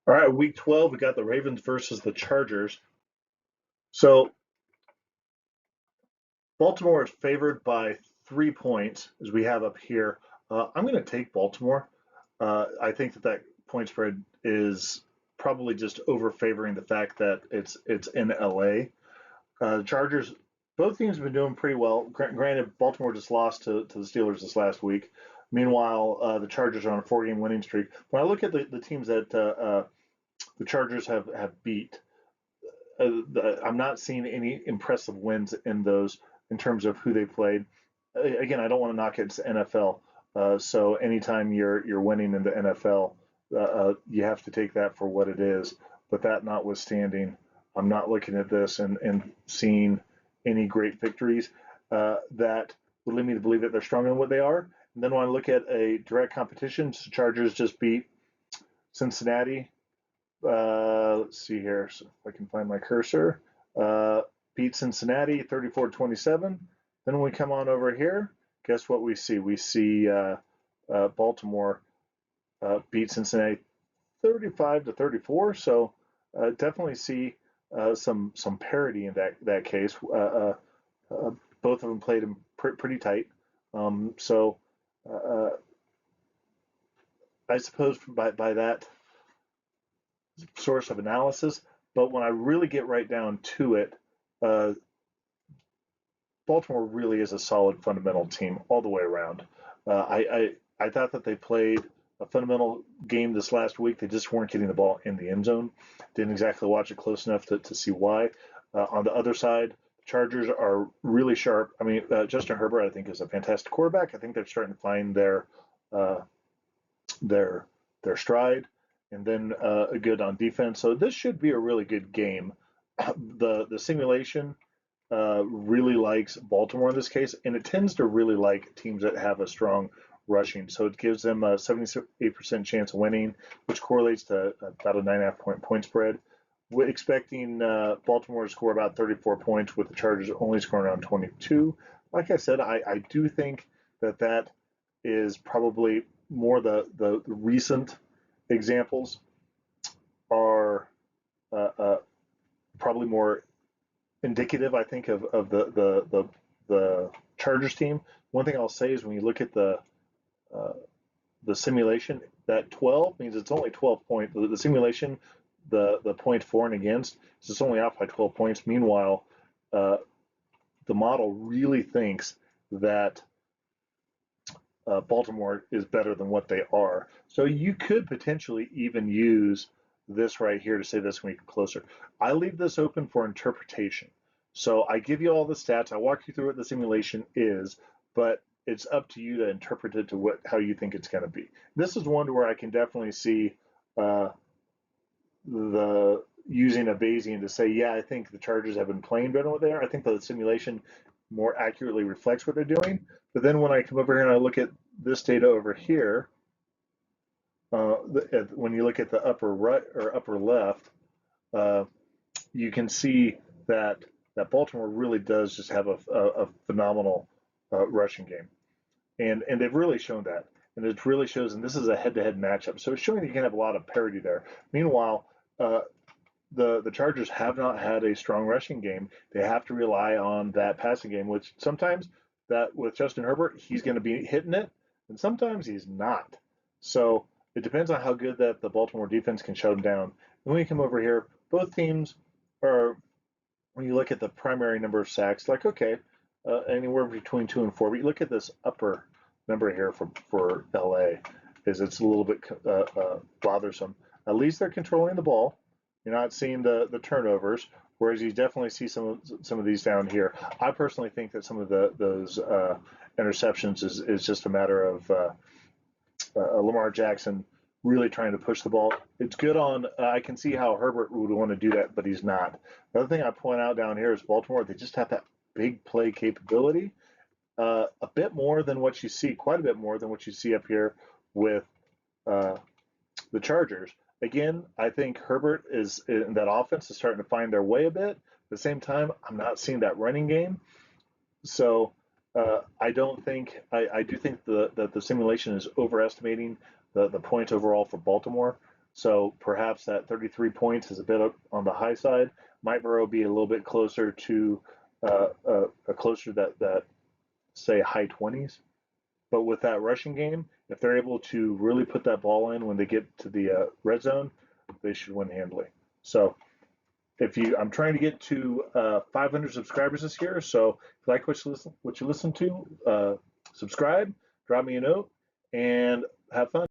All right, week 12, we got the Ravens versus the Chargers. So Baltimore is favored by 3 points, as we have up here. I'm going to take Baltimore. I think that point spread is probably just over favoring the fact that it's in LA. The Chargers, both teams have been doing pretty well. Granted, Baltimore just lost to the Steelers this last week. Meanwhile, the Chargers are on a 4-game winning streak. When I look at the teams that the Chargers have beat, I'm not seeing any impressive wins in those in terms of who they played. Again, I don't want to knock it. It's NFL, so anytime you're winning in the NFL, you have to take that for what it is. But that notwithstanding, I'm not looking at this and seeing any great victories that would lead me to believe that they're stronger than what they are. And then when I look at a direct competition, the Chargers just beat Cincinnati. Let's see here, so if I can find my cursor. Uh, Beat Cincinnati 34-27. Then when we come on over here, guess what we see? We see Baltimore beat Cincinnati 35-34. So definitely see some parity in that case. Both of them played them pretty tight. So I suppose by that source of analysis. But when I really get right down to it, uh, Baltimore really is a solid fundamental team all the way around. I thought that they played a fundamental game this last week. They just weren't getting the ball in the end zone. Didn't exactly watch it close enough to see why. On the other side, the Chargers are really sharp. I mean, Justin Herbert, I think, is a fantastic quarterback. I think they're starting to find uh, their their stride, and then good on defense. So this should be a really good game. The simulation really likes Baltimore in this case, and it tends to really like teams that have a strong rushing. So it gives them a 78% chance of winning, which correlates to about a 9.5 point spread. We're expecting Baltimore to score about 34 points, with the Chargers only scoring around 22. Like I said, I do think that is probably more the recent examples are uh, probably more indicative, I think, of the Chargers team. One thing I'll say is when you look at uh, the simulation, that 12 means it's only 12 points. The simulation, the point for and against, is it's only off by 12 points. Meanwhile, uh, the model really thinks that Baltimore is better than what they are. So you could potentially even use this right here to say this when we get closer. I leave this open for interpretation. So I give you all the stats. I walk you through what the simulation is, but it's up to you to interpret it to how you think it's going to be. This is one where I can definitely see uh, the using a Bayesian to say, yeah, I think the Chargers have been playing better than what they are. I think the simulation more accurately reflects what they're doing. But then when I come over here and I look at this data over here, when you look at the upper right or upper left, uh, you can see that Baltimore really does just have a phenomenal rushing game, and they've really shown that, and it really shows. And this is a head-to-head matchup, so it's showing that you can have a lot of parity there. Meanwhile, the Chargers have not had a strong rushing game. They have to rely on that passing game, which sometimes that with Justin Herbert, he's going to be hitting it, and sometimes he's not. So it depends on how good that the Baltimore defense can shut them down. And when you come over here, both teams are, when you look at the primary number of sacks, like okay, anywhere between 2 and 4. But you look at this upper number here for LA, is it's a little bit bothersome. At least they're controlling the ball. You're not seeing the turnovers, whereas you definitely see some of these down here. I personally think that some of those interceptions is just a matter of Lamar Jackson really trying to push the ball. It's good on. I can see how Herbert would want to do that, but he's not. The other thing I point out down here is Baltimore. They just have that big play capability, a bit more than what you see, quite a bit more than what you see up here with uh, the Chargers. Again, I think Herbert is in that offense is starting to find their way a bit. At the same time, I'm not seeing that running game. So I don't think I do think that the simulation is overestimating the points overall for Baltimore. So perhaps that 33 points is a bit on the high side. Might Burrow be a little bit closer to closer that say high 20s. But with that rushing game, if they're able to really put that ball in when they get to the red zone, they should win handily. So I'm trying to get to 500 subscribers this year. So if you like what you listen to, subscribe, drop me a note, and have fun.